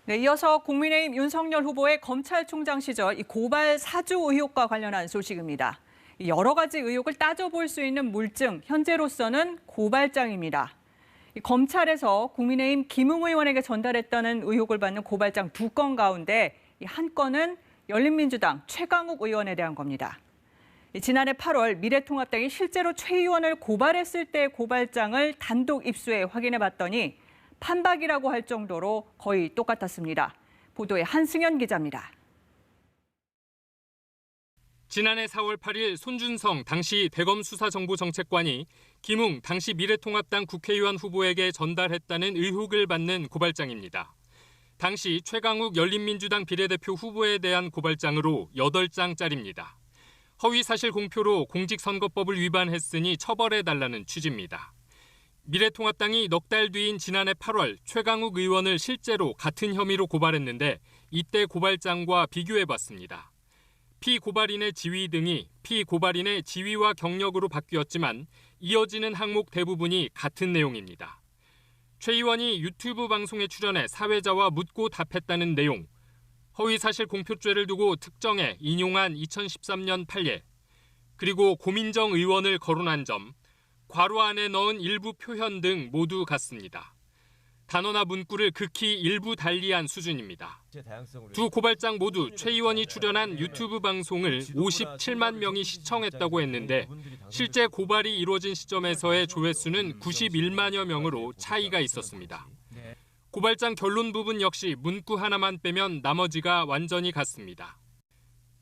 네, 이어서 국민의힘 윤석열 후보의 검찰총장 시절 이 고발 사주 의혹과 관련한 소식입니다. 여러 가지 의혹을 따져볼 수 있는 물증, 현재로서는 고발장입니다. 검찰에서 국민의힘 김웅 의원에게 전달했다는 의혹을 받는 고발장 2건 가운데 한 건은 열린민주당 최강욱 의원에 대한 겁니다. 지난해 8월 미래통합당이 실제로 최 의원을 고발했을 때의 고발장을 단독 입수해 확인해 봤더니 판박이라고 할 정도로 거의 똑같았습니다. 보도에 한승현 기자입니다. 지난해 4월 8일 손준성 당시 대검수사정보정책관이 김웅 당시 미래통합당 국회의원 후보에게 전달했다는 의혹을 받는 고발장입니다. 당시 최강욱 열린민주당 비례대표 후보에 대한 고발장으로 8장짜리입니다. 허위사실 공표로 공직선거법을 위반했으니 처벌해달라는 취지입니다. 미래통합당이 넉 달 뒤인 지난해 8월 최강욱 의원을 실제로 같은 혐의로 고발했는데 이때 고발장과 비교해봤습니다. 피고발인의 지위 등이 피고발인의 지위와 경력으로 바뀌었지만 이어지는 항목 대부분이 같은 내용입니다. 최 의원이 유튜브 방송에 출연해 사회자와 묻고 답했다는 내용, 허위사실 공표죄를 두고 특정해 인용한 2013년 판례, 그리고 고민정 의원을 거론한 점, 괄호 안에 넣은 일부 표현 등 모두 같습니다. 단어나 문구를 극히 일부 달리한 수준입니다. 두 고발장 모두 최 의원이 출연한 유튜브 방송을 57만 명이 시청했다고 했는데 실제 고발이 이루어진 시점에서의 조회수는 91만여 명으로 차이가 있었습니다. 고발장 결론 부분 역시 문구 하나만 빼면 나머지가 완전히 같습니다.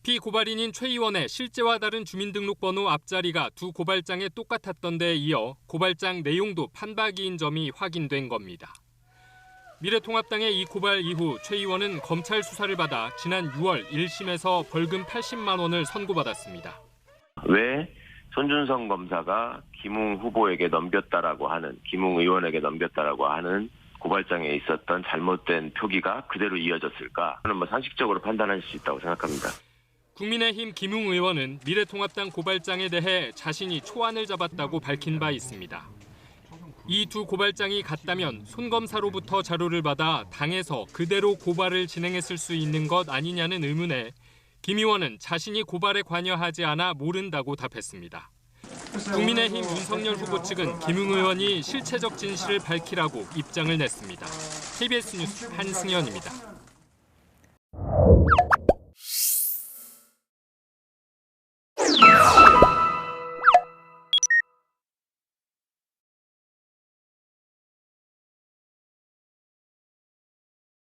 피고발인인 최 의원의 실제와 다른 주민등록번호 앞자리가 두 고발장에 똑같았던 데에 이어 고발장 내용도 판박이인 점이 확인된 겁니다. 미래통합당의 이 고발 이후 최 의원은 검찰 수사를 받아 지난 6월 1심에서 벌금 80만 원을 선고받았습니다. 왜 손준성 검사가 김웅 후보에게 넘겼다라고 하는, 김웅 의원에게 넘겼다라고 하는 고발장에 있었던 잘못된 표기가 그대로 이어졌을까? 저는 상식적으로 판단할 수 있다고 생각합니다. 국민의힘 김웅 의원은 미래통합당 고발장에 대해 자신이 초안을 잡았다고 밝힌 바 있습니다. 이 두 고발장이 같다면 손 검사로부터 자료를 받아 당에서 그대로 고발을 진행했을 수 있는 것 아니냐는 의문에 김 의원은 자신이 고발에 관여하지 않아 모른다고 답했습니다. 국민의힘 윤석열 후보 측은 김웅 의원이 실체적 진실을 밝히라고 입장을 냈습니다. KBS 뉴스 한승현입니다.